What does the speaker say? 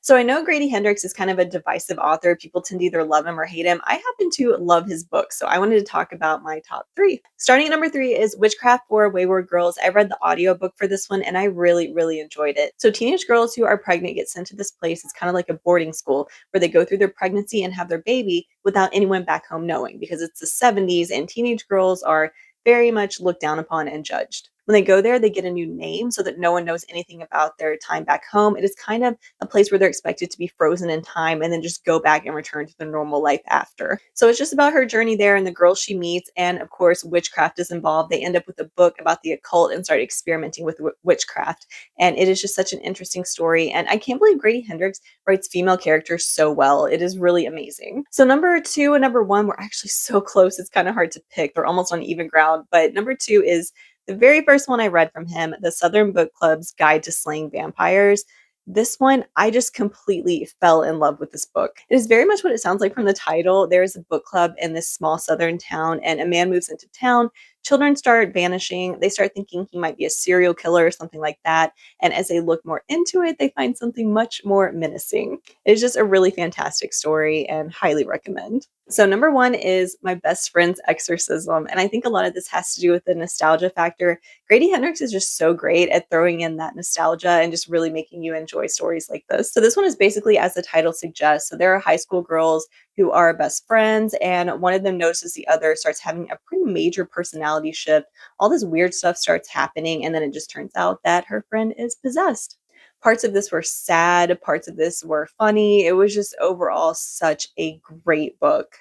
So I know Grady Hendrix is kind of a divisive author. People tend to either love him or hate him. I happen to love his books, so I wanted to talk about my top three. Starting at number three is Witchcraft for Wayward Girls. I read the audiobook for this one and I really, really enjoyed it. So teenage girls who are pregnant get sent to this place. It's kind of like a boarding school where they go through their pregnancy and have their baby without anyone back home knowing because it's the 70s and teenage girls are very much looked down upon and judged. When they go there, they get a new name so that no one knows anything about their time back home. It is kind of a place where they're expected to be frozen in time and then just go back and return to their normal life after. So it's just about her journey there and the girls she meets. And of course, witchcraft is involved. They end up with a book about the occult and start experimenting with witchcraft. And it is just such an interesting story. And I can't believe Grady Hendrix writes female characters so well. It is really amazing. So number two and number one were actually so close. It's kind of hard to pick. They're almost on even ground. But number two is the very first one I read from him, The Southern Book Club's Guide to Slaying Vampires. This one, I just completely fell in love with this book. It is very much what it sounds like from the title. There is a book club in this small southern town, and a man moves into town. Children start vanishing. They start thinking he might be a serial killer or something like that. And as they look more into it, they find something much more menacing. It's just a really fantastic story and highly recommend. So, number one is My Best Friend's Exorcism. And I think a lot of this has to do with the nostalgia factor. Grady Hendrix is just so great at throwing in that nostalgia and just really making you enjoy stories like this. So, this one is basically as the title suggests. So, there are high school girls who are best friends, and one of them notices the other starts having a pretty major personality shift. All this weird stuff starts happening, and then it just turns out that her friend is possessed. Parts of this were sad, parts of this were funny. It was just overall such a great book.